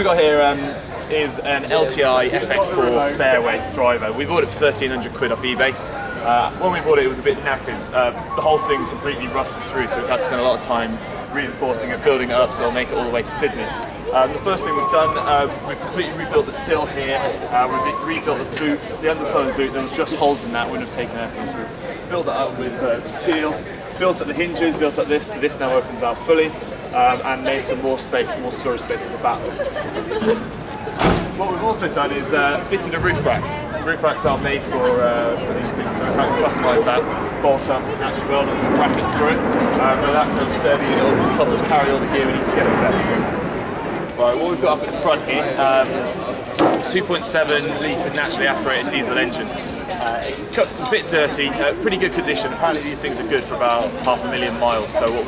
got here is an LTI FX4 fairway driver. We bought it for 1,300 quid off eBay. When we bought it, it was a bit knackered. The whole thing completely rusted through, so we've had to spend a lot of time reinforcing it, building it up, so it'll make it all the way to Sydney. The first thing we've done, we've completely rebuilt the sill here. We've rebuilt the boot, the underside of the boot. There was just holes in that, wouldn't have taken anything. So we've built that up with steel, built up the hinges, built up this, so this now opens out fully, and made some more space, more storage space at the back. What we've also done is fitted a roof rack. Roof racks are made for these things, so we've had to customise that, bolt up, and actually weld on some brackets for it. But that's now sturdy, it'll help us carry all the gear we need to get us there. Right, what we've got up at the front here, 2.7 litre naturally aspirated diesel engine. Cut a bit dirty, pretty good condition. Apparently these things are good for about 500,000 miles. So what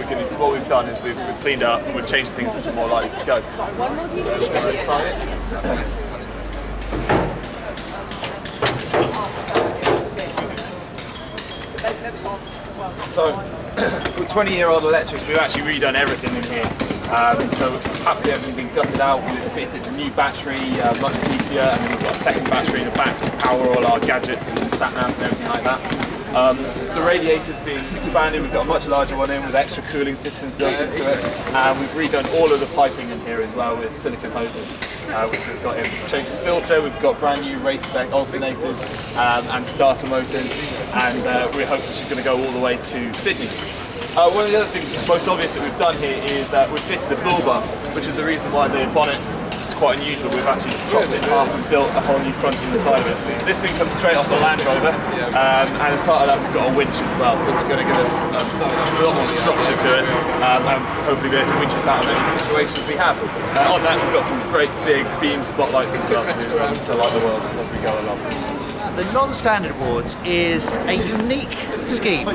we've done is we've cleaned it up, we've changed things which are more likely to go. So, with 20-year-old electrics, we've actually redone everything in here. So absolutely everything been gutted out. We've fitted a new battery, much beefier, and then we've got a second battery in the back to power all our gadgets and sat navs and everything like that. The radiator's been expanded. We've got a much larger one in with extra cooling systems built into it. And we've redone all of the piping in here as well with silicone hoses. We've got changed the filter. We've got brand new race spec alternators and starter motors, and we're hoping she's going to go all the way to Sydney. One of the other things most obvious that we've done here is we've fitted the bull bar, which is the reason why the bonnet is quite unusual. We've actually chopped it in half and built a whole new front in the side of it. This thing comes straight off the Land Rover, and as part of that we've got a winch as well, so this is going to give us a lot more structure to it, and hopefully be able to winch us out of any situations we have. On that we've got some great big beam spotlights as well to light the world as we go along. The Non-Standard Awards is a unique scheme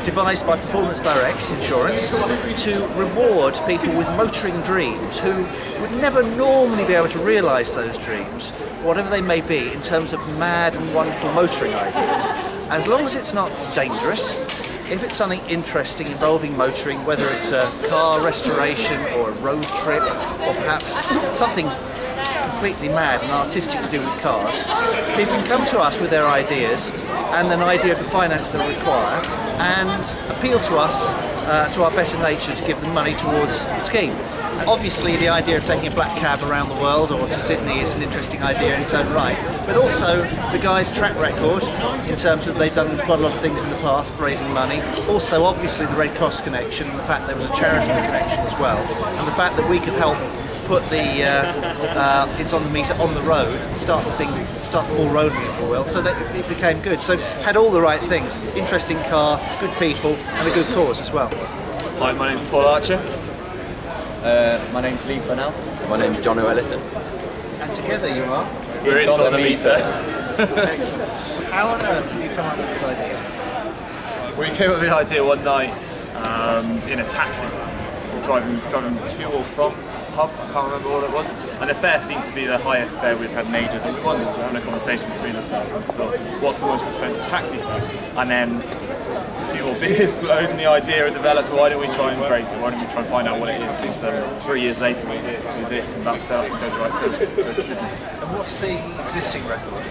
devised by Performance Direct Insurance to reward people with motoring dreams who would never normally be able to realise those dreams, whatever they may be, in terms of mad and wonderful motoring ideas. As long as it's not dangerous, if it's something interesting involving motoring, whether it's a car restoration or a road trip, or perhaps something completely mad and artistic to do with cars, people can come to us with their ideas and an idea of the finance they'll require, and appeal to us, to our better nature, to give them money towards the scheme. Obviously the idea of taking a black cab around the world or to Sydney is an interesting idea in its own right, but also the guy's track record in terms of they've done quite a lot of things in the past raising money. Also obviously the Red Cross connection, and the fact there was a charitable connection as well, and the fact that we could help put the it's on the meter on the road and start the ball rolling, if you will, so that it became good. So had all the right things: interesting car, good people, and a good cause as well. Hi, my name's Paul Archer. My name's Lee Burnell. My name's John Ellison. And together you are? We're on the meter. Excellent. How on earth did you come up with this idea? We came up with the idea one night in a taxi, driving to or from pub, I can't remember what it was, and the fare seemed to be the highest fare we'd had in ages, and we were having a conversation between ourselves and thought, what's the most expensive taxi fare? And then a few more beers flowed and the idea developed, why don't we try and break it, why don't we try and find out what it is? And so 3 years later we're here with this, and that's how we go to Sydney. And what's the existing record?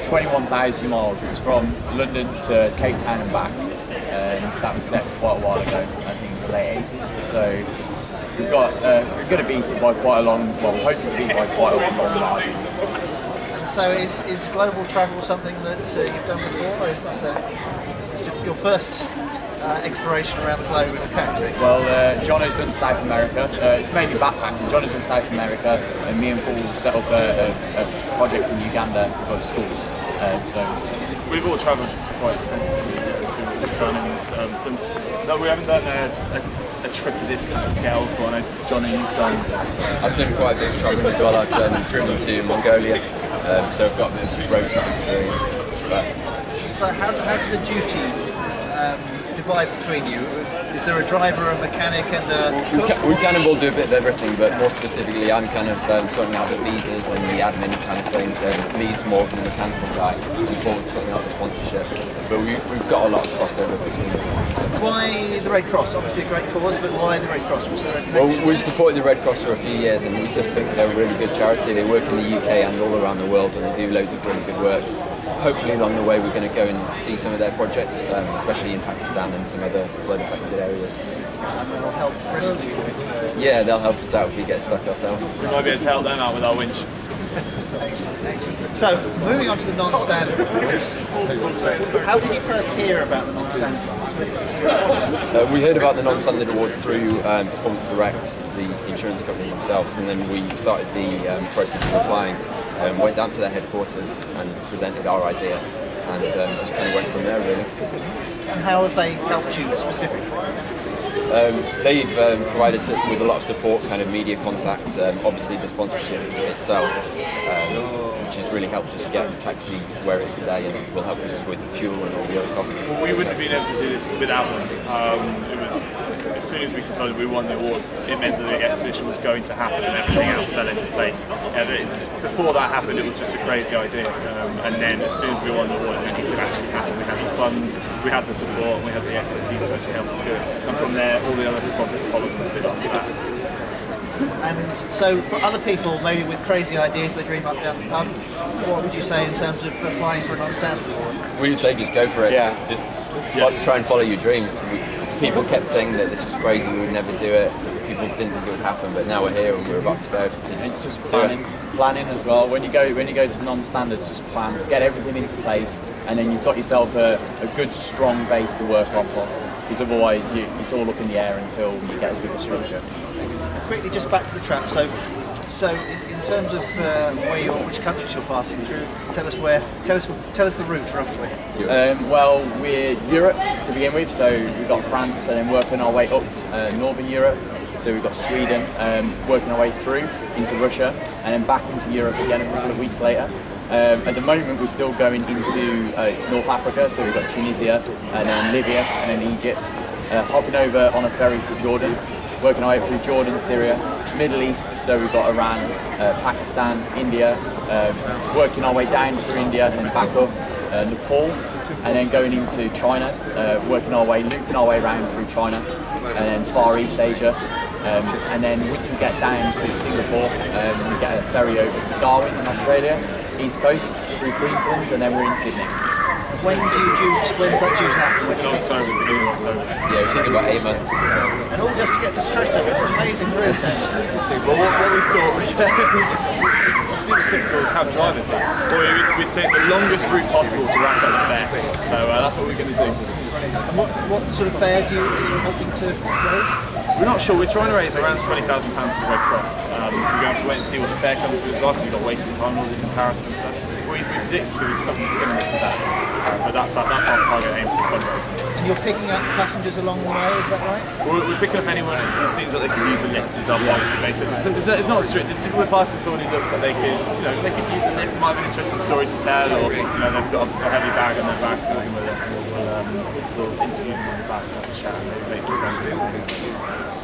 21,000 miles. It's from London to Cape Town and back. That was set quite a while ago, I think in the late 80s. So we've got, we're going to beat it by quite a long, well, we're hoping to beat it by quite a long margin. And so is global travel something that you've done before? Is this your first exploration around the globe with a taxi? Well, Jono's done South America. It's mainly backpacking. Jono's done South America, and me and Paul set up a project in Uganda for schools. So we've all travelled quite extensively doing fun, and no, we haven't done a trip of this kind of scale before. I know, Jono, you've done. I've done quite a bit of travelling as well. I've driven to Mongolia, so I've got a bit of road trip experience. But so how do the duties divide between you? Is there a driver, a mechanic, and a We kind of all do a bit of everything, but more specifically, I'm kind of sorting out the visas and the admin kind of things. Lee's more of the mechanical guy. Paul's sorting out the sponsorship. But we've got a lot of crossover between them. Why the Red Cross? Obviously a great cause, but why the Red Cross? Was there a Well, connection? we've supported the Red Cross for a few years, and we just think they're a really good charity. They work in the UK and all around the world, and they do loads of really good work. Hopefully along the way we're going to go and see some of their projects, especially in Pakistan and some other flood affected areas. And they'll help rescue with, Yeah, they'll help us out if we get stuck ourselves. We might be able to help them out with our winch. excellent, excellent. So, moving on to the non-standard awards. How did you first hear about the non-standard awards? We heard about the non-standard awards through Performance Direct, the insurance company themselves, and then we started the process of applying. Went down to their headquarters and presented our idea, and just kind of went from there really. And how have they helped you specifically? They've provided us with a lot of support, kind of media contacts, obviously the sponsorship itself, which has really helped us get the taxi where it is today, and will help us with the fuel and all the other costs. Well, we wouldn't have been able to do this without them. It was, as soon as we decided we won the awards, it meant that the exhibition was going to happen and everything else fell into place. Before that happened, it was just a crazy idea, and then as soon as we won the award, it could actually happen. We had the funds, we had the support, we had the expertise to actually help us do it. And from there, all the other sponsors followed us soon after that. And so, for other people, maybe with crazy ideas they dream up down the pub, what would you say in terms of applying for a non-standard award? We would say just go for it. Yeah. Just try and follow your dreams. People kept saying that this was crazy, we would never do it. People didn't think it would happen, but now we're here and we're about to go. So It's just planning as well. When you go to non-standards, just plan, get everything into place, and then you've got yourself a good, strong base to work off of. Because otherwise, it's all up in the air until you get a bigger structure. Quickly, just back to the trap. So in terms of which countries you're passing through, tell us the route roughly. Well, we're Europe to begin with, so we've got France, and then working our way up to Northern Europe. So we've got Sweden, working our way through into Russia, and then back into Europe again a couple of weeks later. At the moment, we're still going into North Africa, so we've got Tunisia, and then Libya, and then Egypt. Hopping over on a ferry to Jordan, working our way through Jordan, Syria, Middle East, so we've got Iran, Pakistan, India, working our way down through India and then back up, Nepal, and then going into China, looping our way around through China, and then Far East Asia. And then once we get down to Singapore, we get a ferry over to Darwin in Australia, East Coast through Queensland, and then we're in Sydney. When's that due to happen? In October, beginning of October. yeah, we think about 8 months. And all just to get to Streatham. It's an amazing route. Well, what we thought was do the typical cab driving thing. We'd take the longest route possible to rack up the fare. So that's what we're going to do. And what sort of fare are you hoping to raise? We're not sure. We're trying to raise around £20,000 for the Red Cross. We're going to have to wait and see what the fare comes with as well, because we've got waiting time and all different tariffs and stuff. We predict it's going to be something similar to that. But that's our target aim for fundraising. And you're picking up passengers along the way, is that right? We're picking up anyone who seems like they can use the lift. Is our policy basically. It's not strict. It's if we're passing someone who looks like they could use the lift. Might have an interesting story to tell, or they've got a heavy bag on their back. We'll interview them on the back, have a chat, and maybe make some friends.